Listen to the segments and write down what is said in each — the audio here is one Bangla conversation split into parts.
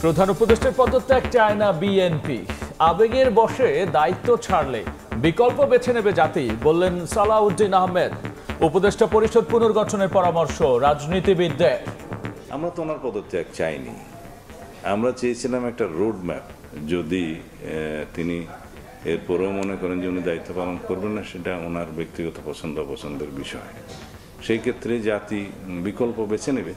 প্রধান উপদেষ্টার পদত্যাগ চায় না বিএনপি। আবেগের বশে দায়িত্ব ছাড়লে বিকল্প বেছে নেবে জাতি, বললেন সালাউদ্দিন আহমেদ। উপদেষ্টা পরিষদ পুনর্গঠনের পরামর্শ রাজনীতিবিদদের। আমরা তো ওনার পদত্যাগ চাইনি, আমরা চেয়েছিলাম একটা রোড ম্যাপ। যদি তিনি এরপরেও মনে করেন যে উনি দায়িত্ব পালন করবেন না, সেটা ওনার ব্যক্তিগত পছন্দ অপছন্দের বিষয়। সেই ক্ষেত্রে জাতি বিকল্প বেছে নেবে,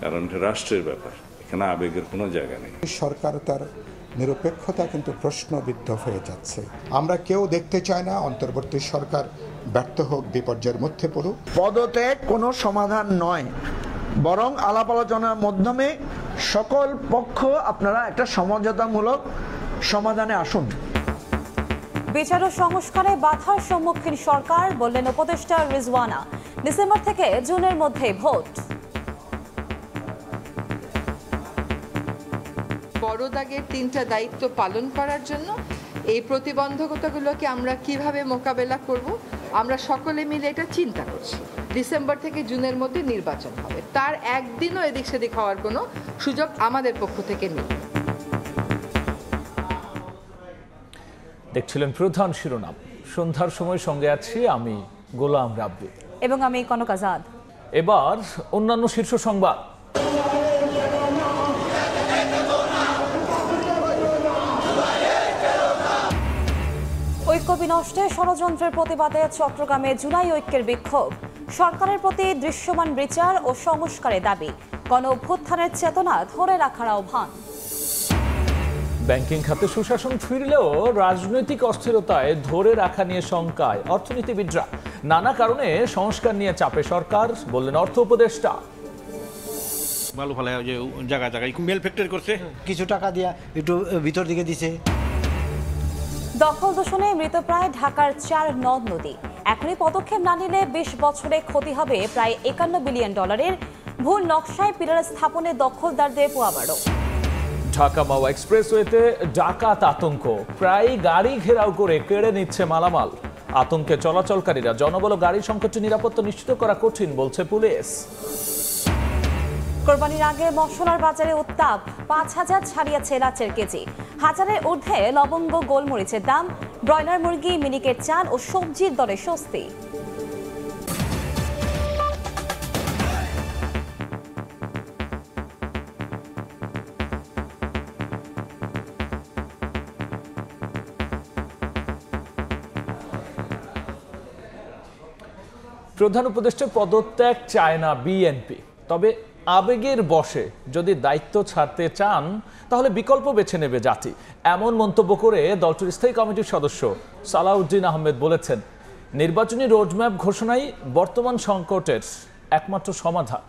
কারণ এটা রাষ্ট্রের ব্যাপার, এখানে আবেগের কোনো জায়গা নেই। সরকার তার নিরপেক্ষতা কিন্তু প্রশ্নবিদ্ধ হয়ে যাচ্ছে। আমরা কেউ দেখতে চাই না অন্তর্বর্তী সরকার ব্যর্থ হোক, বিপর্যয়ের মধ্যে পড়ুক। পদত্যাগ কোনো সমাধান নয়, বরং আলাপ আলোচনার মাধ্যমে সকল পক্ষ আপনারা একটা সমঝোতামূলক সমাধানে আসুন। বিচার ও সংস্কারে বাধার সম্মুখীন সরকার, বললেন উপদেষ্টা রিজওয়ানা। ডিসেম্বর থেকে জুনের মধ্যে ভোট। বড় দাগের 3টা দায়িত্ব পালন করার জন্য এই প্রতিবন্ধকতাগুলোকে আমরা কিভাবে মোকাবেলা করব, আমরা সকলে মিলে এটা চিন্তা করছি। ডিসেম্বর থেকে জুনের মধ্যে নির্বাচন হবে, তার একদিনও এদিক সেদিক হওয়ার কোনো সুযোগ আমাদের পক্ষ থেকে নেই। দেখছিলেন প্রধান শিরোনাম। সন্ধ্যার সময় সঙ্গে আছি আমি গোলাম রাব্বি এবং আমি কনক আজাদ। এবার অন্যান্য শীর্ষ সংবাদ। ঐক্য বিনষ্টে ষড়যন্ত্রের প্রতিবাদে চট্টগ্রামে জুলাই ঐক্যের বিক্ষোভ। সরকারের প্রতি দৃশ্যমান বিচার ও সংস্কারের দাবি, গণ অভ্যুত্থানের চেতনা ধরে রাখার আহ্বান। ব্যাংকিং খাতে সুশাসন ফিরলেও রাজনৈতিক অস্থিরতায় ধরে রাখা নিয়ে শঙ্কায় অর্থনীতিবিদরা। নানা কারণে সংস্কার নিয়ে চাপে সরকার, বললেন অর্থ উপদেষ্টা। ভালো ভালো যে জায়গায় জায়গায় মেল ফ্যাক্টরি করছে, কিছু টাকা দিয়া একটু ভিতর দিকে দিছে। দখল দূষণে মৃতপ্রায় ঢাকার 4 নদ নদী। এখনই পদক্ষেপ না নিলে 20 বছরে ক্ষতি হবে প্রায় $51 বিলিয়ন। ভুল নকশায় পিলার স্থাপনে দখলদারদের পোয়াবাড়ো। ঢাকা মাওয়া এক্সপ্রেসওয়েতে ডাকাত আতঙ্ক, প্রায় গাড়ি ঘেরাও করে কেড়ে নিচ্ছে মালামাল। আতঙ্কে চলাচলকারীরা, জনবল গাড়ি সংকটে নিরাপত্তা নিশ্চিত করা কঠিন, বলছে পুলিশ। কোরবানির আগে মশলার বাজারে উত্তাপ, 5000 ছাড়িয়েছে এলাচের কেজি। হাজারের ঊর্ধ্বে লবঙ্গ গোলমরিচের দাম। ব্রয়লার মুরগি, মিনিকেট চাল ও সবজির দরে স্বস্তি। প্রধান উপদেষ্টার পদত্যাগ চায় না বিএনপি, তবে আবেগের বশে যদি দায়িত্ব ছাড়তে চান তাহলে বিকল্প বেছে নেবে জাতি, এমন মন্তব্য করে দলটির স্থায়ী কমিটির সদস্য সালাউদ্দিন আহমেদ বলেছেন, নির্বাচনী রোডম্যাপ ঘোষণাই বর্তমান সংকটের একমাত্র সমাধান।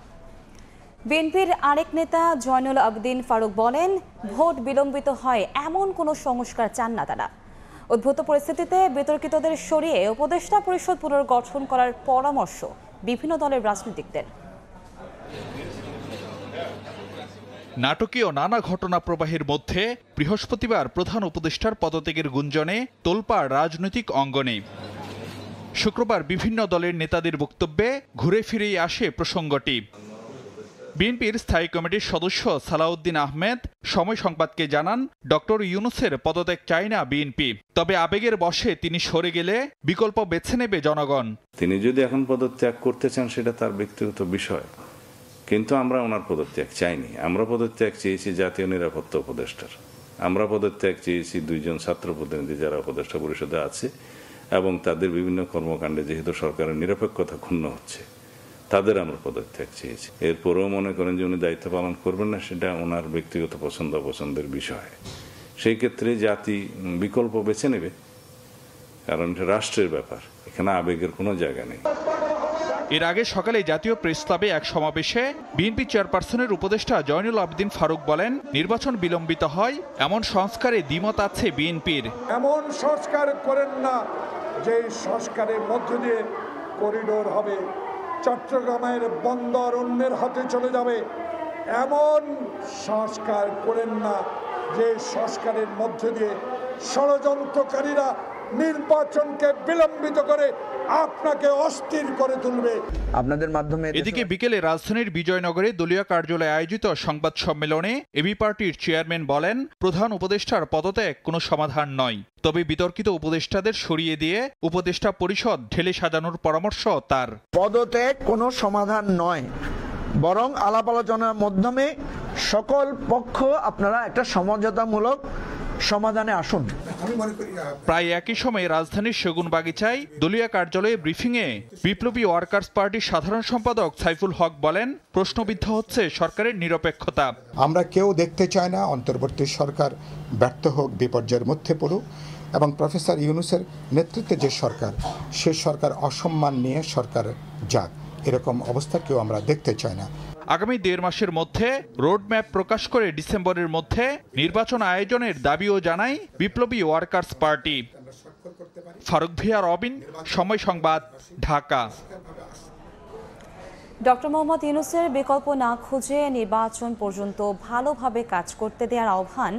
বিএনপির আরেক নেতা জয়নুল আবেদিন ফারুক বলেন, ভোট বিলম্বিত হয় এমন কোনো সংস্কার চান না তারা। উদ্ভূত পরিস্থিতিতে বিতর্কিতদের সরিয়ে উপদেষ্টা পরিষদ পুনর্গঠন করার পরামর্শ বিভিন্ন দলের রাজনীতিকদের। নাটকীয় নানা ঘটনা প্রবাহের মধ্যে বৃহস্পতিবার প্রধান উপদেষ্টার পদত্যাগের গুঞ্জনে তোলপাড় রাজনৈতিক অঙ্গনে। শুক্রবার বিভিন্ন দলের নেতাদের বক্তব্যে ঘুরে ফিরেই আসে প্রসঙ্গটি। বিএনপির স্থায়ী কমিটির সদস্য সালাউদ্দিন আহমেদ সময় সংবাদকে জানান, ডক্টর ইউনূসের পদত্যাগ চায় না বিএনপি, তবে আবেগের বশে তিনি সরে গেলে বিকল্প বেছে নেবে জনগণ। তিনি যদি এখন পদত্যাগ করতে চান সেটা তার ব্যক্তিগত বিষয়, কিন্তু আমরা ওনার পদত্যাগ চাইনি। আমরা পদত্যাগ চেয়েছি জাতীয় নিরাপত্তা উপদেষ্টার, আমরা পদত্যাগ চেয়েছি 2 জন ছাত্র প্রতিনিধি যারা উপদেষ্টা পরিষদে আছে, এবং তাদের বিভিন্ন কর্মকাণ্ডে যেহেতু সরকারের নিরপেক্ষতা ক্ষুণ্ণ হচ্ছে, তাদের আমরা পদত্যাগ চেয়েছি। এরপরেও মনে করেন যে উনি দায়িত্ব পালন করবেন না, সেটা ওনার ব্যক্তিগত পছন্দ অপছন্দের বিষয়। সেই ক্ষেত্রে জাতি বিকল্প বেছে নেবে, কারণ এটা রাষ্ট্রের ব্যাপার, এখানে আবেগের কোনো জায়গা নেই। এর আগে সকালে জাতীয় প্রেস ক্লাবে এক সমাবেশে বিএনপি চেয়ারপারসনের উপদেষ্টা জয়নুল আবেদিন ফারুক বলেন, নির্বাচন বিলম্বিত হয় এমন সংস্কারে দ্বিমত আছে বিএনপির। এমন সংস্কার করেন না যে সংস্কারের মধ্য দিয়ে করিডোর হবে, চট্টগ্রামের বন্দর অন্যের হাতে চলে যাবে। এমন সংস্কার করেন না যে সংস্কারের মধ্য দিয়ে ষড়যন্ত্রকারীরা নির্বাচনকে বিলম্বিত করে আপনাকে অস্থির করে তুলবে। আপনাদের মাধ্যমে এদিকে বিকেলে রাজধানীর বিজয়নগরে দলীয় কার্যালয়ে আয়োজিত সংবাদ সম্মেলনে এবি পার্টির চেয়ারম্যান বলেন, প্রধান উপদেষ্টার পদত্যাগ কোনো সমাধান নয়, তবে বিতর্কিত উপদেষ্টাদের সরিয়ে দিয়ে উপদেষ্টা পরিষদ ঢেলে সাজানোর পরামর্শ তার। পদত্যাগ কোনো সমাধান নয়, বরং আলাপ আলোচনার মাধ্যমে সকল পক্ষ আপনারা একটা সমঝোতামূলক সমাধানে আসুন। প্রায় একই সময়ে রাজধানীর সেগুনবাগিচায় দলীয় কার্যালয়ে ব্রিফিংয়ে বিপ্লবী ওয়ার্কার্স পার্টির সাধারণ সম্পাদক সাইফুল হক বলেন, প্রশ্নবিদ্ধ হচ্ছে সরকারের নিরপেক্ষতা। আমরা কেউ দেখতে চাই না অন্তর্বর্তী সরকার ব্যর্থ হোক, বিপর্যয়ের মধ্যে পড়ুক, এবং প্রফেসর ইউনূসের নেতৃত্বে যে সরকার, সে সরকার অসম্মান নিয়ে সরকার যাক, এরকম অবস্থা কেউ আমরা দেখতে চাই না। আগামী 1.5 মাসের মধ্যে রোডম্যাপ প্রকাশ করে ডিসেম্বরের মধ্যে নির্বাচন আয়োজনের দাবিও জানায় বিপ্লবী Workers Party. Faruk Bhuiya, Robin, Somoy Sangbad, Dhaka. Doctor Mohammad ইউনূসের বিকল্প না খুঁজে নির্বাচন পর্যন্ত ভালোভাবে কাজ করতে দেওয়ার আহ্বান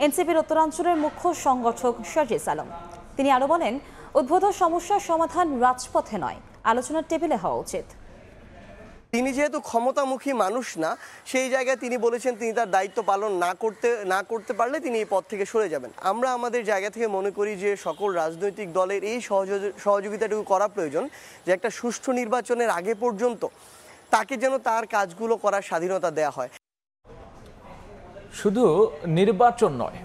এনসিপির উত্তরাঞ্চলের মুখ্য সংগঠক শারজিস আলম। তিনি আরও বলেন, উদ্ভূত সমস্যার সমাধান রাজপথে নয়, আলোচনার টেবিলে হওয়া উচিত। তিনি যেহেতু ক্ষমতামুখী মানুষ না, সেই জায়গায় তিনি বলেছেন তিনি তার দায়িত্ব পালন না করতে পারলে তিনি এই পদ থেকে সরে যাবেন। আমরা আমাদের জায়গা থেকে মনে করি যে সকল রাজনৈতিক দলের এই সহযোগিতাটুকু করা প্রয়োজন, যে একটা সুষ্ঠু নির্বাচনের আগে পর্যন্ত তাকে যেন তার কাজগুলো করার স্বাধীনতা দেয়া হয়। শুধু নির্বাচন নয়,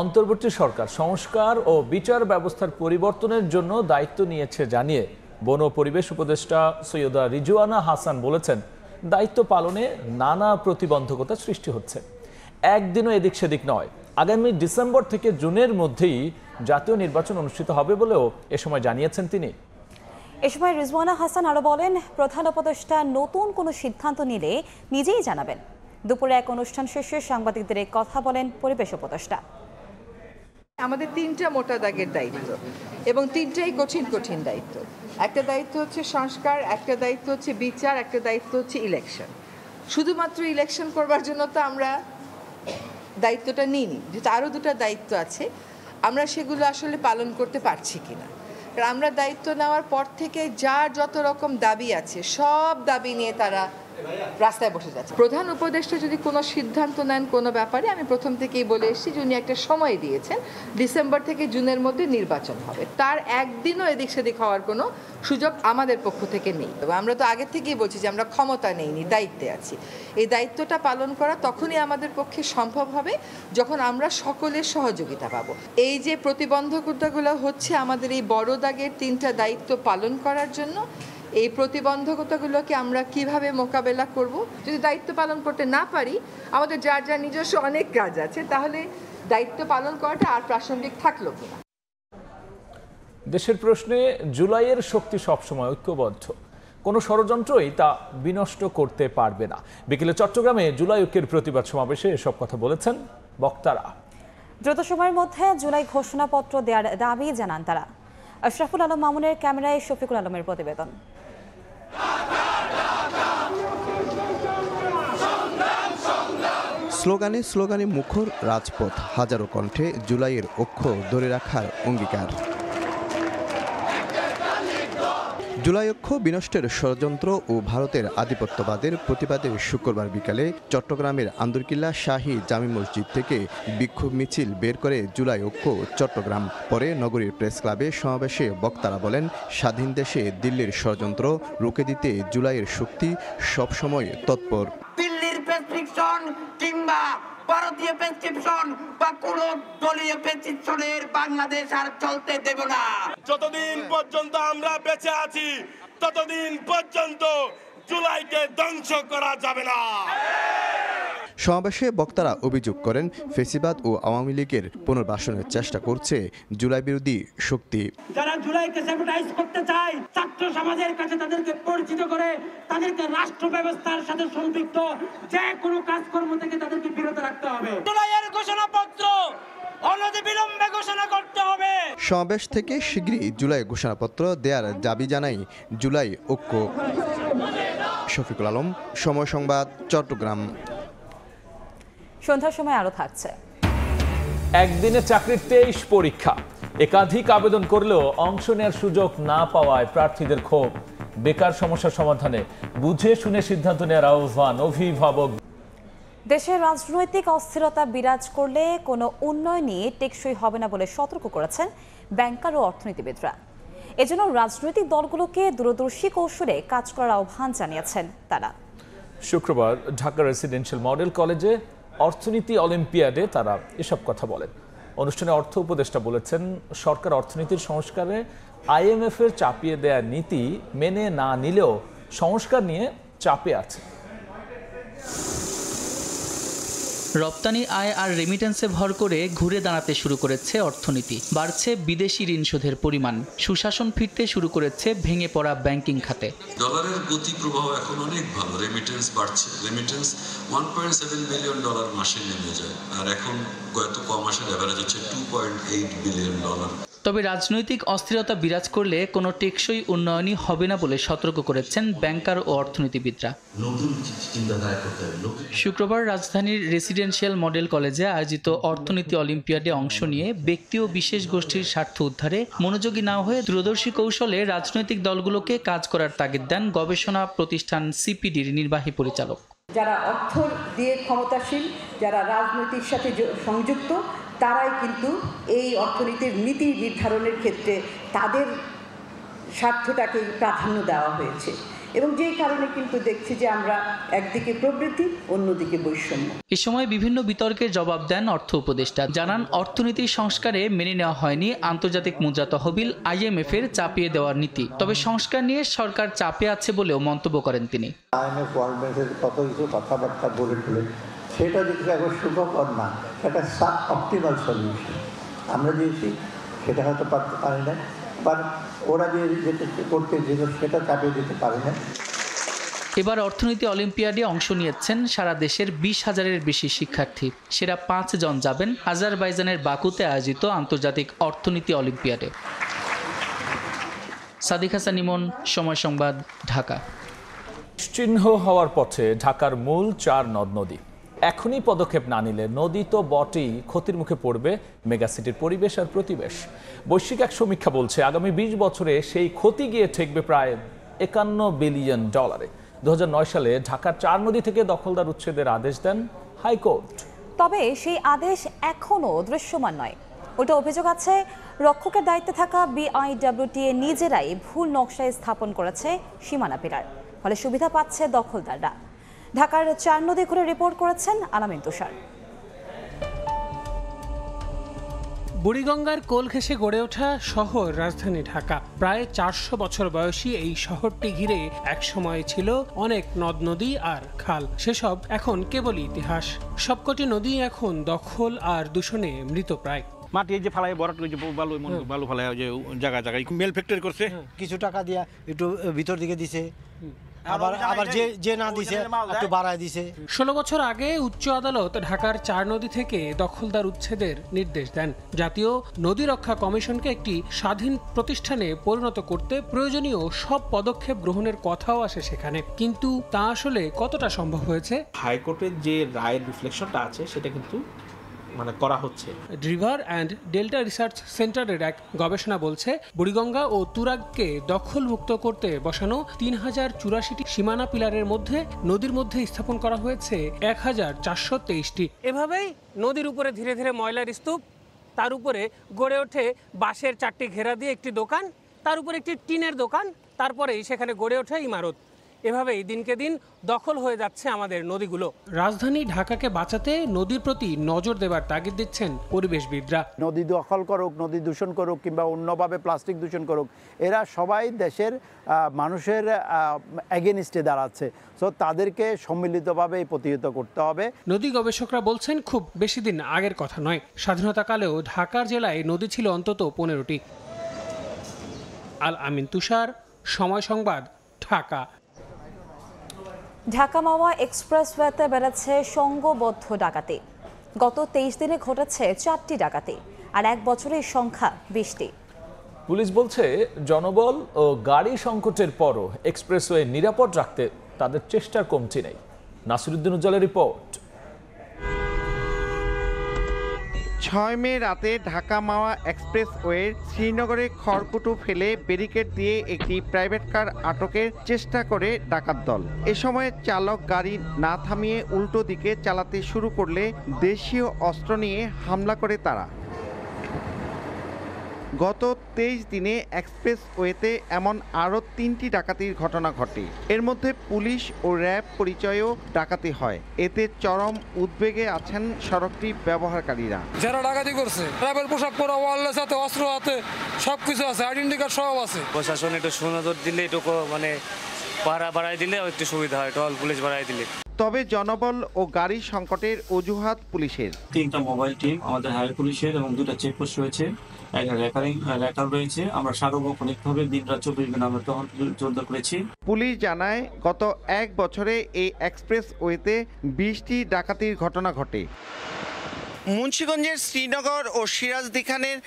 অন্তর্বর্তী সরকার সংস্কার ও বিচার ব্যবস্থার পরিবর্তনের জন্য দায়িত্ব নিয়েছে জানিয়ে বন ও পরিবেশ উপদেষ্টা সৈয়দা রিজওয়ানা হাসান বলেছেন, দায়িত্ব পালনে নানা প্রতিবন্ধকতা সৃষ্টি হচ্ছে, একদিনও এদিক সেদিক নয়। আগামী ডিসেম্বর থেকে জুনের মধ্যেই জাতীয় নির্বাচন অনুষ্ঠিত হবে বলেও এ সময় জানিয়েছেন তিনি। এ সময় রিজওয়ানা হাসান আরও বলেন, প্রধান উপদেষ্টা নতুন কোনো সিদ্ধান্ত নিলে নিজেই জানাবেন। দুপুরে এক অনুষ্ঠান শেষে সাংবাদিকদের এই কথা বলেন পরিবেশ উপদেষ্টা। আমাদের 3টা মোটা দাগের দায়িত্ব এবং 3টাই কঠিন দায়িত্ব। একটা দায়িত্ব হচ্ছে সংস্কার, একটা দায়িত্ব হচ্ছে বিচার, একটা দায়িত্ব হচ্ছে ইলেকশন। শুধুমাত্র ইলেকশন করবার জন্য তো আমরা দায়িত্বটা নিইনি, যেটা আরও 2টা দায়িত্ব আছে, আমরা সেগুলো আসলে পালন করতে পারছি কিনা। কারণ আমরা দায়িত্ব নেওয়ার পর থেকে যার যত রকম দাবি আছে, সব দাবি নিয়ে তারা রাস্তায় বসে যাচ্ছে। প্রধান উপদেষ্টা যদি কোনো সিদ্ধান্ত নেন কোনো ব্যাপারে, আমি প্রথম থেকেই বলে এসেছি যে উনি একটা সময় দিয়েছেন, ডিসেম্বর থেকে জুনের মধ্যে নির্বাচন হবে। তার একদিনও এদিক সেদিক হওয়ার কোনো সুযোগ আমাদের পক্ষ থেকে নেই। আমরা তো আগে থেকেই বলছি যে আমরা ক্ষমতা নেইনি, দায়িত্বে আছি। এই দায়িত্বটা পালন করা তখনই আমাদের পক্ষে সম্ভব হবে যখন আমরা সকলের সহযোগিতা পাবো। এই যে প্রতিবন্ধকতাগুলো হচ্ছে আমাদের এই বড় দাগের 3টা দায়িত্ব পালন করার জন্য, এই প্রতিবন্ধকতাগুলোকে আমরা কিভাবে মোকাবেলা করব। যদি দায়িত্ব পালন করতে না পারি, আমাদের যার যার নিজস্ব অনেক কাজ আছে, তাহলে দায়িত্ব পালন করাটা আর প্রাসঙ্গিক থাকলো কিনা। দেশের প্রশ্নে জুলাইয়ের শক্তি সবসময় ঐক্যবদ্ধ, কোনো ষড়যন্ত্রই তা বিনষ্ট করতে পারবে না। বিকেলে চট্টগ্রামে জুলাই ঐক্যের প্রতিবাদ সমাবেশে এসব কথা বলেছেন বক্তারা। দ্রুত সময়ের মধ্যে জুলাই ঘোষণাপত্র দেওয়ার দাবি জানান তারা। আশরাফুল আলম মামুনের ক্যামেরায় শফিকুল আলমের প্রতিবেদন। স্লোগানে স্লোগানে মুখর রাজপথ, হাজারো কণ্ঠে জুলাইয়ের ঐক্য ধরে রাখার অঙ্গীকার। জুলাই ঐক্য বিনষ্টের ষড়যন্ত্র ও ভারতের আধিপত্যবাদের প্রতিবাদে শুক্রবার বিকালে চট্টগ্রামের আন্দরকিল্লা শাহী জামি মসজিদ থেকে বিক্ষোভ মিছিল বের করে জুলাই ঐক্য চট্টগ্রাম। পরে নগরীর প্রেস ক্লাবে সমাবেশে বক্তারা বলেন, স্বাধীন দেশে দিল্লির ষড়যন্ত্র রুখে দিতে জুলাইয়ের শক্তি সবসময় তৎপর। দিল্লির প্রেসক্রিপশন কিংবা ভারতীয় প্রেসক্রিপশন বা কোন দলীয় প্রেসক্রিপশনের বাংলাদেশ আর চলতে দেব না। যতদিন পর্যন্ত আমরা বেঁচে আছি, ততদিন পর্যন্ত জুলাইকে ধ্বংস করা যাবে না। সমাবেশে বক্তারা অভিযোগ করেন, ফেসিবাদ ও আওয়ামী লীগের পুনর্বাসনের চেষ্টা করছে জুলাই বিরোধী শক্তি। যারা জুলাইকে স্যাবোটাইজ করতে চায়, ছাত্র সমাজের কাছে তাদেরকে পরিচিত করে তাদেরকে রাষ্ট্র ব্যবস্থার সাথে সম্পৃক্ত যে কোনো কাজকর্ম থেকে তাদেরকে বিরত রাখতে হবে। জুলাইয়ের ঘোষণাপত্র অনতিবিলম্বে ঘোষণা করতে হবে। সমাবেশ থেকে শীঘ্রই জুলাই ঘোষণাপত্র দেওয়ার দাবি জানাই জুলাই ঐক্য। শফিকুল আলম, সময় সংবাদ, চট্টগ্রাম। সন্ধ্যার সময় আরো থাকছে। একদিনে চাকরির 23 পরীক্ষা, একাধিক আবেদন করলেও অংশ নেওয়ার সুযোগ না পাওয়ায় প্রার্থীদের ক্ষোভ। বেকার সমস্যার সমাধানে বুঝে শুনে সিদ্ধান্ত নেওয়ার আহ্বান অভিভাবক। দেশে রাজনৈতিক অস্থিরতা বিরাজ করলে কোনো উন্নয়নই টেকসই হবে না বলে সতর্ক করেছেন ব্যাংকার ও অর্থনীতিবিদরা। এজন্য রাজনৈতিক দলগুলোকে দূরদর্শী কৌশলে কাজ করার আহ্বান জানিয়েছেন তারা। শুক্রবার ঢাকা রেসিডেন্সিয়াল মডেল কলেজে অর্থনীতি অলিম্পিয়াডে তারা এসব কথা বলেন। অনুষ্ঠানে অর্থ উপদেষ্টা বলেছেন, সরকার অর্থনীতির সংস্কারে IMF এর চাপিয়ে দেয়া নীতি মেনে না নিলেও সংস্কার নিয়ে চাপে আছে। রপ্তানি আয় আর রেমিটেন্সে ভর করে ঘুরে দাঁড়াতে শুরু করেছে অর্থনীতি। বাড়ছে বিদেশি ঋণ শোধের পরিমাণ, সুশাসন ফিরতে শুরু করেছে ভেঙে পড়া ব্যাংকিং খাতে। ডলারের গতি প্রবাহ এখন অনেক ভালো, রেমিটেন্স বাড়ছে। রেমিটেন্স $1.7 বিলিয়ন মাসে নেমে যায়, আর এখন গত কম মাসের অ্যাভারেজ হচ্ছে $2.8 বিলিয়ন। তবে রাজনৈতিক অস্থিরতা বিরাজ করলে কোনো টেকসই উন্নয়নই হবে না বলে সতর্ক করেছেন ব্যাংকার ও অর্থনীতিবিদরা। শুক্রবার রাজধানীর রেসিডেন্সিয়াল মডেল কলেজে আয়োজিত অর্থনীতি অলিম্পিয়াডে অংশ নিয়ে ব্যক্তি ও বিশেষ গোষ্ঠীর স্বার্থ উদ্ধারে মনোযোগী না হয়ে দূরদর্শী কৌশলে রাজনৈতিক দলগুলোকে কাজ করার তাগিদ দেন গবেষণা প্রতিষ্ঠান CPDর নির্বাহী পরিচালক। যারা অর্থ দিয়ে ক্ষমতাসীন, যারা রাজনৈতিক সাথে সংযুক্ত, তারাই কিন্তু এই অর্থনীতির নীতি নির্ধারণের ক্ষেত্রে তাদের স্বার্থটাকে প্রাধান্য দেওয়া হয়েছে, এবং যেই কারণে কিন্তু দেখছি যে আমরা একদিকে প্রবৃদ্ধি, অন্যদিকে বৈষম্য। এ সময় বিভিন্ন বিতর্কের জবাব দেন অর্থ উপদেষ্টা। জানান, অর্থনীতির সংস্কারে মেনে নেওয়া হয়নি আন্তর্জাতিক মুদ্রা তহবিল IMF এর চাপিয়ে দেওয়ার নীতি, তবে সংস্কার নিয়ে সরকার চাপে আছে বলেও মন্তব্য করেন তিনি। IMF ওয়ার্ল্ড ব্যাংকের কত কিছু কথাবার্তা বলে তুলে সেটা দেখতে এখন সুখকর না, সেটা সাব অপটিমাল সলিউশন আমরা দিয়েছি, সেটা হয়তো পারি না, বা ওরা যে যেটা করতে যেত সেটা চাপিয়ে দিতে পারে না। এবার অর্থনীতি অলিম্পিয়াডে অংশ নিয়েছেন সারা দেশের 20,000-এর বেশি শিক্ষার্থী। সেরা 5 জন যাবেন আজারবাইজানের বাকুতে আয়োজিত আন্তর্জাতিক অর্থনীতি অলিম্পিয়াডে। সাদিক হাসান ইমন, সময় সংবাদ, ঢাকা। চিহ্ন হওয়ার পথে ঢাকার মূল 4 নদ-নদী। এখনই পদক্ষেপ না নিলে নদী তো বটেই, ক্ষতির মুখে পড়বে মেগাসিটির পরিবেশ আর প্রতিবেশ। বৈশ্বিক এক সমীক্ষা বলছে আগামী 20 বছরে সেই ক্ষতি গিয়ে ঠেকবে প্রায় $51 বিলিয়ন। 2009 সালে ঢাকার 4 নদী থেকে দখলদার উচ্ছেদের আদেশ দেন হাইকোর্ট। তবে সেই আদেশ এখনও দৃশ্যমান নয়। ওটা অভিযোগ আছে রক্ষকের দায়িত্বে থাকা BIWTA নিজেরাই ভুল নকশায় স্থাপন করেছে সীমানা পিলার, ফলে সুবিধা পাচ্ছে দখলদাররা। ঢাকার 4 নদী ঘুরে রিপোর্ট করেছেন আলামিন তুষার। বুড়িগঙ্গার কোল ঘেঁষে গড়ে ওঠা শহর রাজধানী ঢাকা। প্রায় 400 বছর বয়সী এই শহরটি ঘিরে একসময় ছিল অনেক নদ নদী আর খাল, সেসব এখন কেবলই ইতিহাস। সবকটি নদী এখন দখল আর দূষণে মৃতপ্রায়। মাটি এই যে ফালাই বরাট যে বালু ফালাই যে জায়গা জায়গায় মেল ফ্যাক্টরি করছে, কিছু টাকা দিয়া একটু ভিতর দিকে দিছে, আবার যে না দিছে একটু বাড়ায় দিছে। 16 বছর আগে উচ্চ আদালত ঢাকার 4 নদী থেকে দখলদার উচ্ছেদের নির্দেশ দেন। জাতীয় নদী রক্ষা কমিশনকে একটি স্বাধীন প্রতিষ্ঠানে পরিণত করতে প্রয়োজনীয় সব পদক্ষেপ গ্রহণের কথাও আসে সেখানে, কিন্তু তা আসলে কতটা সম্ভব হয়েছে? হাইকোর্টের যে রায়ের রিফ্লেকশনটা আছে সেটা কিন্তু করা হচ্ছে। রিভার অ্যান্ড ডেল্টা রিসার্চ সেন্টারের এক গবেষণা বলছে বুড়িগঙ্গা ও তুরাগকে দখলমুক্ত করতে বসানো 3084টি সীমানা পিলারের মধ্যে নদীর মধ্যে স্থাপন করা হয়েছে 1423টি। এভাবেই নদীর উপরে ধীরে ধীরে ময়লার স্তূপ, তার উপরে গড়ে ওঠে বাঁশের 4টি ঘেরা দিয়ে একটি দোকান, তার উপরে একটি টিনের দোকান, তারপরেই সেখানে গড়ে ওঠে ইমারত। এভাবেই দিনকে দিন দখল হয়ে যাচ্ছে আমাদের নদীগুলো। রাজধানী ঢাকাকে বাঁচাতে নদীর প্রতি নজর দেবার তাগিদ দিচ্ছেন পরিবেশবিদরা। নদী দখল করুক, নদী দূষণ করুক, কিংবা অন্যভাবে প্লাস্টিক দূষণ করুক, এরা সবাই দেশের মানুষের এগেনিস্টে দাঁড়াচ্ছে। সো তাদেরকে সম্মিলিতভাবে প্রতিহত করতে হবে। নদী গবেষকরা বলছেন খুব বেশি দিন আগের কথা নয়, স্বাধীনতাকালেও ঢাকার জেলায় নদী ছিল অন্তত 15টি। আল আমিন তুষার, সময় সংবাদ, ঢাকা। ঢাকা মাওয়া এক্সপ্রেসওয়েতে বেড়েছে সংঘবদ্ধ ডাকাতি। গত 23 দিনে ঘটেছে 4টি ডাকাতি, আর 1 বছরের সংখ্যা 20টি। পুলিশ বলছে জনবল ও গাড়ি সংকটের পরও এক্সপ্রেসওয়ে নিরাপদ রাখতে তাদের চেষ্টার কমতি নেই। নাসিরুদ্দিন উজ্জ্বলের রিপোর্ট। 6 মে রাতে ঢাকা মাওয়া এক্সপ্রেসওয়ের শ্রীনগরে খড়কুটো ফেলে ব্যারিকেড দিয়ে একটি প্রাইভেট কার আটকের চেষ্টা করে ডাকাত দল। এ সময় চালক গাড়ি না থামিয়ে উল্টো দিকে চালাতে শুরু করলে দেশীয় অস্ত্র নিয়ে হামলা করে তারা। গত 23 দিনে এক্সপ্রেসওয়েতে এমন আরও 3টি ডাকাতির ঘটনা ঘটে। এর মধ্যে পুলিশ ও র্যাব পরিচয়েও ডাকাতি হয়। এতে চরম উদ্বেগে আছেন সড়কটি ব্যবহারকারীরা। যারা ডাকাতি করছে ট্রাভেল পোশাক পরা, ওয়ারলেস হাতে, অস্ত্র হাতে, সবকিছু আছে, আইডেন্টি কার্ড সব আছে। প্রশাসন একটু সুনজর দিলে, একটু মানে পাহারা বাড়াই দিলে একটু সুবিধা হয়, টল পুলিশ বাড়াই দিলে। তবে জনবল ও গাড়ি সংকটের অজুহাত পুলিশের। 3টা মোবাইল টিম আমাদের হায়ার পুলিশের এবং 2টা চেকপোস্ট রয়েছে, একটা রেকার রয়েছে। আমরা সার্বক্ষণিকভাবে দিনরাত 24 ঘন্টা আমরা জোরদার করেছি। পুলিশ জানায় গত 1 বছরে এই এক্সপ্রেসওয়েতে 20টি ডাকাতির ঘটনা ঘটে। মুন্সিগঞ্জের শ্রীনগর ও সিরাজদিখানের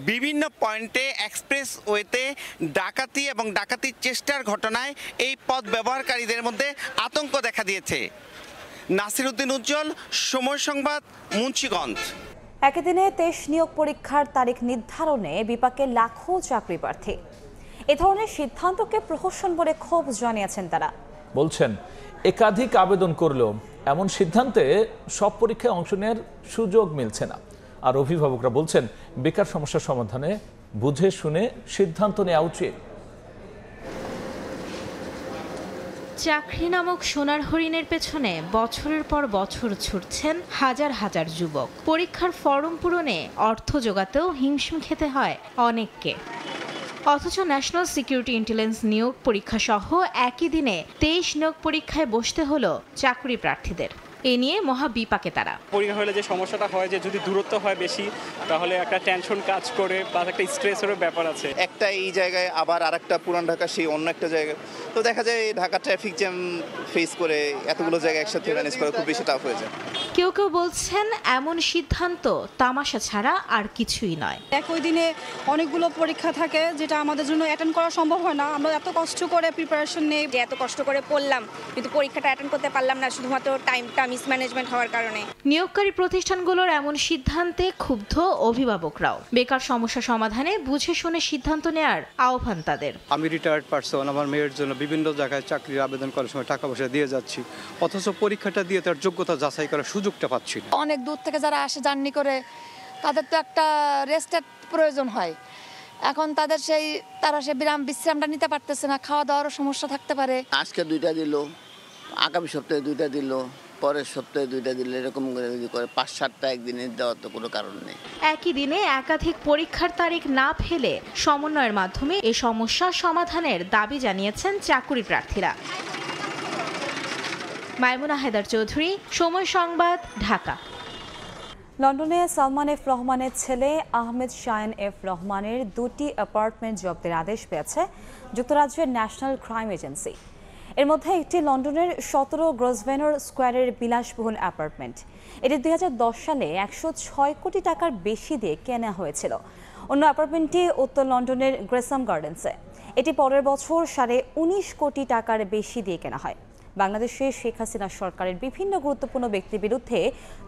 বিভিন্ন পয়েন্টে এক্সপ্রেসওয়েতে ডাকাতি এবং ডাকাতির চেষ্টার ঘটনায় এই পথ ব্যবহারকারীদের মধ্যে আতঙ্ক দেখা দিয়েছে। নাসির উদ্দিন উজ্জ্বল, সময় সংবাদ, মুন্সিগঞ্জ। একই দিনে 23 নিয়োগ পরীক্ষার তারিখ নির্ধারণে বিপাকে লাখো চাকরি প্রার্থী। এ ধরনের সিদ্ধান্তকে প্রহসন বলে ক্ষোভ জানিয়েছেন তারা। বলছেন একাধিক আবেদন করলেও এমন সিদ্ধান্তে সব পরীক্ষায় অংশ নেওয়ার সুযোগ মিলছে না। আর অভিভাবকরা বলছেন বেকার সমস্যার সমাধানে বুঝে শুনে সিদ্ধান্ত নেওয়া উচিত। চাকরি নামক সোনার হরিণের পেছনে বছরের পর বছর ছুটছেন হাজার হাজার যুবক। পরীক্ষার ফরম পূরণে অর্থ জোগাতেও হিমশিম খেতে হয় অনেককে। অথচ ন্যাশনাল সিকিউরিটি ইন্টেলিজেন্স নিয়োগ পরীক্ষা সহ একই দিনে 23 নিয়োগ পরীক্ষায় বসতে হলো চাকরি প্রার্থীদের। এ নিয়ে মহা বিপাকে তারা। পরীক্ষা হলে যে সমস্যাটা হয় যে যদি দূরত্ব হয় বেশি, তাহলে একটা টেনশন কাজ করে, প্লাস একটা স্ট্রেসেরও ব্যাপার আছে। একটা এই জায়গায় আবার আরেকটা পুরান ঢাকা সেই অন্য একটা জায়গায়, তো দেখা যায় ঢাকা ট্রাফিক জ্যাম ফেস করে এতগুলো জায়গা একসাথে ম্যানেজ করা খুব বেশি টাফ হয়ে যায়। কেউ কেউ বলছেন এমন সিদ্ধান্ত তামাশা ছাড়া আর কিছুই নয়। একই দিনে অনেকগুলো পরীক্ষা থাকে যেটা আমাদের জন্য অ্যাটেন্ড করা সম্ভব হয় না। আমরা এত কষ্ট করে প্রিপারেশন নেই, এত কষ্ট করে পড়লাম কিন্তু পরীক্ষাটা অ্যাটেন্ড করতে পারলাম না শুধুমাত্র টাইমটা মিসম্যানেজমেন্ট হওয়ার কারণে। নিয়োগকারী প্রতিষ্ঠানগুলোর এমন সিদ্ধান্তে ক্ষুব্ধ অভিভাবকরাও। বেকার সমস্যা সমাধানে বুঝে শুনে সিদ্ধান্ত নেয়ার আহ্বান তাদের। আমি রিটায়ার্ড পারসন, আমার মেয়ের জন্য বিভিন্ন জায়গায় চাকরির আবেদন করার সময় টাকা পয়সা দিয়ে যাচ্ছি, অথচ পরীক্ষাটা দিয়ে তার যোগ্যতা যাচাই করার সুযোগটা পাচ্ছি না। অনেক দূর থেকে যারা আসে জার্নি করে, তাদের তো একটা রেস্টের প্রয়োজন হয়। এখন তারা সেই বিশ্রামটা নিতে পারতেছে না, খাওয়া দাওয়ারও সমস্যা থাকতে পারে। আজকে 2টা দিল, আগামী সপ্তাহে 2টা দিল, পরের সপ্তাহে 2টা দিলে, এরকম করে 5-7টা একদিনে দেওয়ার তো কোনো কারণ নেই। একই দিনে একাধিক পরীক্ষার তারিখ না ফেলে সমন্বয়ের মাধ্যমে এই সমস্যা সমাধানের দাবি জানিয়েছেন চাকরি প্রার্থীরা। মাইমুনা হায়দার চৌধুরী, সময় সংবাদ, ঢাকা। লন্ডনে সালমান এফ রহমানের ছেলে আহমেদ শায়ন এফ রহমানের 2টি অ্যাপার্টমেন্ট জব্দের আদেশ পেয়েছে যুক্তরাজ্যের ন্যাশনাল ক্রাইম এজেন্সি। এর মধ্যে একটি লন্ডনের 17 গ্রসভেনর স্কোয়ারের বিলাসবহুল অ্যাপার্টমেন্ট। এটি 2010 সালে 106 কোটি টাকার বেশি দিয়ে কেনা হয়েছিল। অন্য অ্যাপার্টমেন্টটি উত্তর লন্ডনের গ্রেসাম গার্ডেন্সে। এটি পরের বছর 19.5 কোটি টাকার বেশি দিয়ে কেনা হয়। বাংলাদেশে শেখ হাসিনা সরকারের বিভিন্ন গুরুত্বপূর্ণ ব্যক্তির বিরুদ্ধে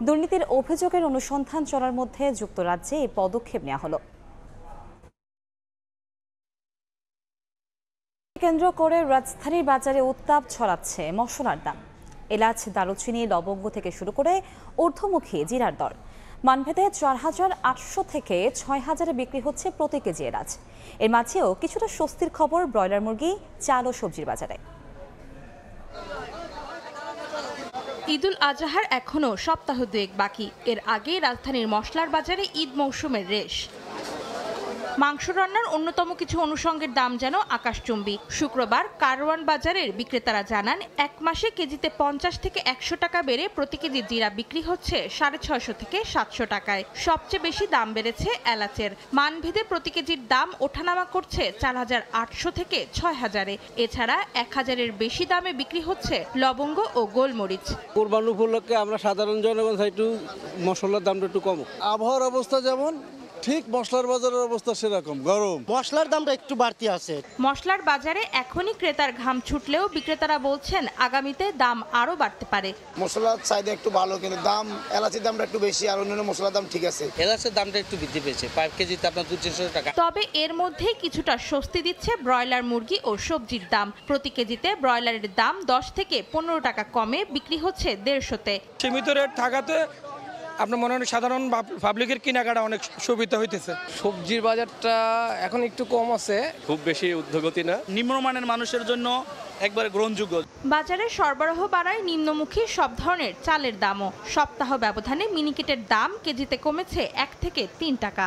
দুর্নীতির অভিযোগের অনুসন্ধান চলার মধ্যে যুক্তরাজ্যে এই পদক্ষেপ নেওয়া হলো। কেন্দ্র করে রাজধানীর বাজারে উত্তাপ ছড়াচ্ছে মশলার দাম। এলাচ, দারুচিনি, লবঙ্গ থেকে শুরু করে ঊর্ধ্বমুখী জিরার দর। মানভেদে 4,800 থেকে 6,000-এ বিক্রি হচ্ছে প্রতি কেজি এলাচ। এর মাঝেও কিছুটা স্বস্তির খবর ব্রয়লার মুরগি, চাল ও সবজির বাজারে। ঈদুল আজহার এখনো সপ্তাহ 2 বাকি। এর আগে রাজধানীর মশলার বাজারে ঈদ মৌসুমের রেশ। মাংস রান্নার অন্যতম কিছু অনুষঙ্গের দাম যেন আকাশচুম্বী। শুক্রবার কারওয়ান বাজারের বিক্রেতারা জানান, 1 মাসে কেজিতে 50 থেকে 100 টাকা বেড়ে প্রতি কেজি জিরা বিক্রি হচ্ছে 650 থেকে 700 টাকায়। সবচেয়ে বেশি দাম বেড়েছে এলাচের। মানভেদে প্রতি কেজির দাম ওঠানামা করছে 4,800 থেকে 6,000-এ। এছাড়া 1,000-এর বেশি দামে বিক্রি হচ্ছে লবঙ্গ ও গোলমরিচ। কোরবানি উপলক্ষে আমরা সাধারণ জনগণ একটু মশলার দামটা একটু কম। আবহাওয়ার অবস্থা যেমন ঠিক মশলার বাজারের অবস্থা সেরকম গরম, মশলার দামটা একটু বাড়তি আছে। মশলার বাজারে এখনই ক্রেতার ঘাম ছুটলেও বিক্রেতারা বলছেন আগামীতে দাম আরো বাড়তে পারে। মশলার চাহিদা একটু ভালো, কিন্তু দাম এলাচির দামটা একটু বেশি, আর অন্যান্য মশলার দাম ঠিক আছে। এলাচের দামটা একটু বৃদ্ধি পেয়েছে, 5 কেজিতে আপনার 200-300 টাকা। তবে এর মধ্যেই কিছুটা স্বস্তি দিচ্ছে ব্রয়লার মুরগি ও সবজির দাম। প্রতি কেজিতে ব্রয়লারের দাম 10 থেকে 15 টাকা কমে বিক্রি হচ্ছে 150-তে। সীমিত রেট থাকাতে আপনার মনে হয় সাধারণ পাবলিকের কেনাকাটা অনেক সুবিধা হইতেছে। সবজির বাজারটা এখন একটু কম আছে, খুব বেশি ঊর্ধ্বগতি না, নিম্নমানের মানুষের জন্য একবারে গ্রহণযোগ্য। বাজারে সরবরাহ বাড়ায় নিম্নমুখী সব ধরনের চালের দামও। সপ্তাহ ব্যবধানে মিনিকেটের দাম কেজিতে কমেছে 1 থেকে 3 টাকা।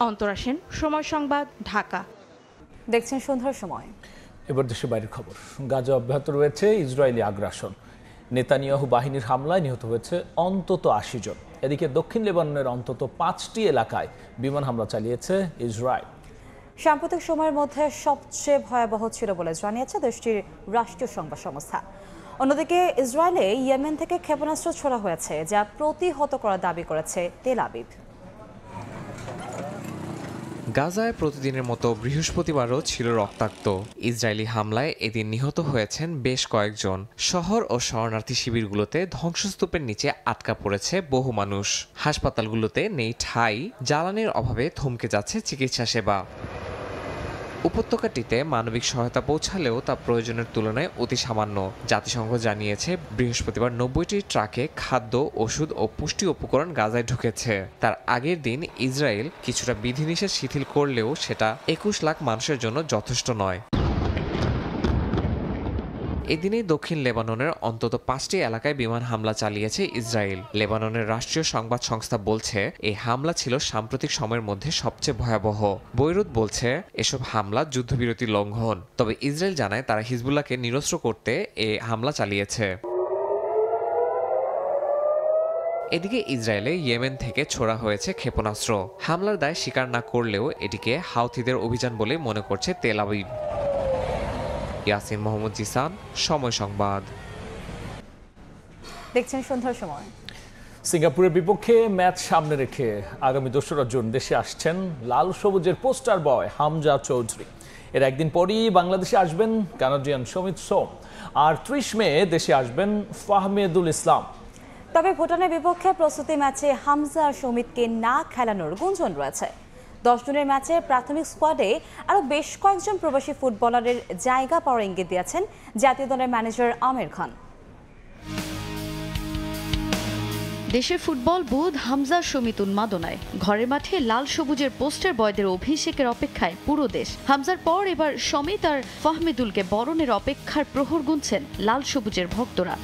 অন্তরা সেন, সময় সংবাদ, ঢাকা। দেখছেন সন্ধ্যার সময়। এবার দেশের বাইরের খবর। গাজা অব্যাহত রয়েছে ইসরায়েলি আগ্রাসন। নেতানিয়াহু বাহিনীর হামলায় নিহত হয়েছে অন্তত 80 জন। এদিকে দক্ষিণ লেবাননের অন্তত 5টি এলাকায় বিমান হামলা চালিয়েছে ইসরায়েল। সাম্প্রতিক সময়ের মধ্যে সবচেয়ে ভয়াবহ ছিল বলে জানিয়েছে দেশটির রাষ্ট্রীয় সংবাদ সংস্থা। অন্যদিকে ইসরায়েলে ইয়েমেন থেকে ক্ষেপণাস্ত্র ছোড়া হয়েছে, যা প্রতিহত করার দাবি করেছে তেল আবিব। গাজায় প্রতিদিনের মতো বৃহস্পতিবারও ছিল রক্তাক্ত। ইসরায়েলি হামলায় এদিন নিহত হয়েছেন বেশ কয়েকজন। শহর ও শরণার্থী শিবিরগুলোতে ধ্বংসস্তূপের নিচে আটকা পড়েছে বহু মানুষ। হাসপাতালগুলোতে নেই ঠাঁই, জ্বালানির অভাবে থমকে যাচ্ছে চিকিৎসা সেবা। উপত্যকাটিতে মানবিক সহায়তা পৌঁছালেও তা প্রয়োজনের তুলনায় অতি সামান্য। জাতিসংঘ জানিয়েছে বৃহস্পতিবার 90টি ট্রাকে খাদ্য, ওষুধ ও পুষ্টি উপকরণ গাজায় ঢুকেছে। তার আগের দিন ইসরায়েল কিছুটা বিধিনিষেধ শিথিল করলেও সেটা 21 লাখ মানুষের জন্য যথেষ্ট নয়। এদিনেই দক্ষিণ লেবাননের অন্তত 5টি এলাকায় বিমান হামলা চালিয়েছে ইসরায়েল। লেবাননের রাষ্ট্রীয় সংবাদ সংস্থা বলছে এই হামলা ছিল সাম্প্রতিক সময়ের মধ্যে সবচেয়ে ভয়াবহ। বৈরুত বলছে এসব হামলা যুদ্ধবিরতি লঙ্ঘন। তবে ইসরায়েল জানায় তারা হিজবুল্লাহকে নিরস্ত্র করতে এই হামলা চালিয়েছে। এদিকে ইসরায়েলে ইয়েমেন থেকে ছোড়া হয়েছে ক্ষেপণাস্ত্র। হামলার দায় স্বীকার না করলেও এটিকে হাউথিদের অভিযান বলে মনে করছে তেল আবিব। ইয়াসিন মোহাম্মদ জিসান, সময় সংবাদ। দেখছেন সন্ধ্যার সময়। সিঙ্গাপুরের বিপক্ষে ম্যাচ সামনে রেখে আগামী 2রা জুন দেশে আসছেন লাল সবুজের পোস্টার বয় হামজা চৌধুরী। এর একদিন পরই বাংলাদেশে আসবেন কানাডিয়ান সমিত সোম, আর 30 মে দেশে আসবেন ফাহমেদুল ইসলাম। তবে ভুটানের বিপক্ষে প্রস্তুতি ম্যাচে হামজা আর সমিতকে না খেলানোর গুঞ্জন রয়েছে। 10 জনের ম্যাচে প্রাথমিক স্কোয়াডে আরও বেশ কয়েকজন প্রবাসী ফুটবলারের জায়গা পাওয়ার ইঙ্গিত দিয়েছেন জাতীয় দলের ম্যানেজার আমির খান। দেশের ফুটবল বুধ হামজা সমিত উন্মাদনায়। ঘরের মাঠে লাল সবুজের পোস্টার বয়দের অভিষেকের অপেক্ষায় পুরো দেশ। হামজার পর এবার সমিত আর ফাহমেদুলকে বরণের অপেক্ষার প্রহর গুনছেন লাল সবুজের ভক্তরা।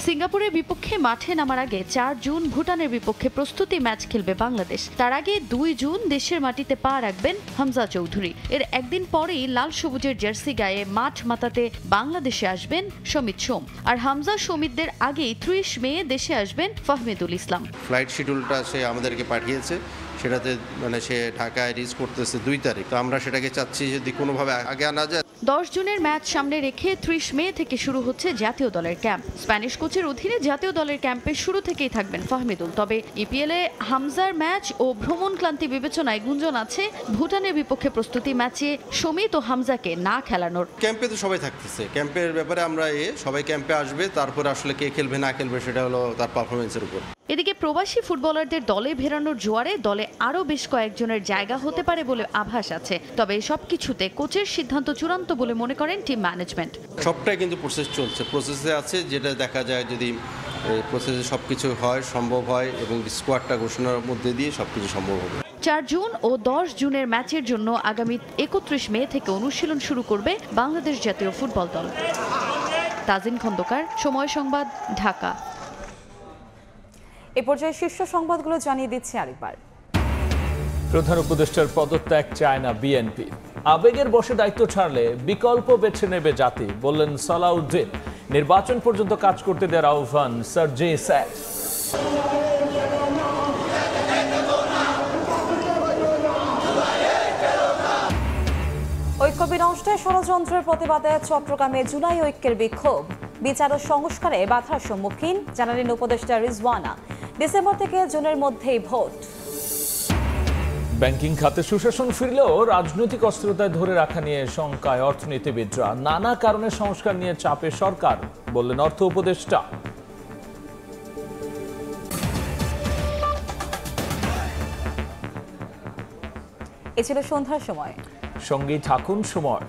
সিঙ্গাপুরের বিপক্ষে মাঠে নামার আগে 4 জুন ভুটানের বিপক্ষে প্রস্তুতি ম্যাচ খেলবে বাংলাদেশ। তার আগে 2 জুন দেশের মাটিতে পা রাখবেন হামজা চৌধুরী। এর একদিন পরেই লাল সবুজের জার্সি গায়ে মাঠ মাতাতে বাংলাদেশে আসবেন সমিত সোম। আর হামজা সমিতদের আগেই 30 মে দেশে আসবেন ফাহমেদুল ইসলাম। ফ্লাইট শিডিউলটা সে আমাদেরকে পাঠিয়েছে, সেটাতে মানে সে ঢাকায় রিচ করতেছে 2 তারিখ। তো আমরা সেটাকে চাচ্ছি যদি কোনোভাবে আগে আনা যায়। 10 জুনের ম্যাচ সামনে রেখে 30 মে থেকে শুরু হচ্ছে জাতীয় দলের ক্যাম্প। স্প্যানিশ কোচের অধীনে জাতীয় দলের ক্যাম্পের শুরু থেকেই থাকবেন ফাহমেদুল। তবে ইপিএলে হামজার ম্যাচ ও ভ্রমণ ক্লান্তি বিবেচনায় গুঞ্জন আছে ভুটানের বিপক্ষে প্রস্তুতি ম্যাচে সমিত ও হামজাকে না খেলানোর। ক্যাম্পে তো সবাই থাকতেছে, ক্যাম্পের ব্যাপারে আমরা সবাই ক্যাম্পে আসবে, তারপর আসলে কে খেলবে না খেলবে সেটা হলো তার পারফরমেন্সের উপর। এদিকে প্রবাসী ফুটবলারদের দলে ফেরানোর জোয়ারে দলে আরও বেশ কয়েকজনের জায়গা হতে পারে বলে আভাস আছে। তবে সবকিছুতে কোচের সিদ্ধান্ত চূড়ান্ত বলে মনে করেন টিম ম্যানেজমেন্ট। সবটাই কিন্তু প্রসেস চলছে, প্রসেসে আছে, যেটা দেখা যায় যদি প্রসেসে সবকিছু হয়, সম্ভব হয় এবং স্কোয়াডটা ঘোষণার মধ্যে দিয়ে সবকিছু সম্ভব হবে। 4 জুন ও 10 জুনের ম্যাচের জন্য আগামী 31 মে থেকে অনুশীলন শুরু করবে বাংলাদেশ জাতীয় ফুটবল দল। তাজিন খন্দকার, সময় সংবাদ, ঢাকা। এ পর্যায়ে শীর্ষ সংবাদগুলো জানিয়ে দিচ্ছি আরেকবার। প্রধান উপদেষ্টার পদত্যাগ চায় না বিএনপি। আবেগের বশে দায়িত্ব ছাড়লে বিকল্প বেছে নেবে জাতি, বললেন সালাউদ্দিন। নির্বাচন পর্যন্ত কাজ করতে দেওয়ার আহ্বান সার্জি স্যার। ঐক্য বিনষ্টে ষড়যন্ত্রের প্রতিবাদে চট্টগ্রামে জুলাই ঐক্যের বিক্ষোভ। বিচার ও সংস্কারে বাধার সম্মুখীন, জানালেন উপদেষ্টা রিজওয়ানা। ডিসেম্বর থেকে জুনের মধ্যেই ভোট। ব্যাংকিং খাতে সুশাসন ফিরলেও রাজনৈতিক অস্থিরতায় ধরে রাখা নিয়ে শঙ্কায় অর্থনীতিবিদরা। নানা কারণে সংস্কার নিয়ে চাপে সরকার, বললেন অর্থ উপদেষ্টা। এ ছিল সন্ধ্যার সময়। সঙ্গেই থাকুন সময়।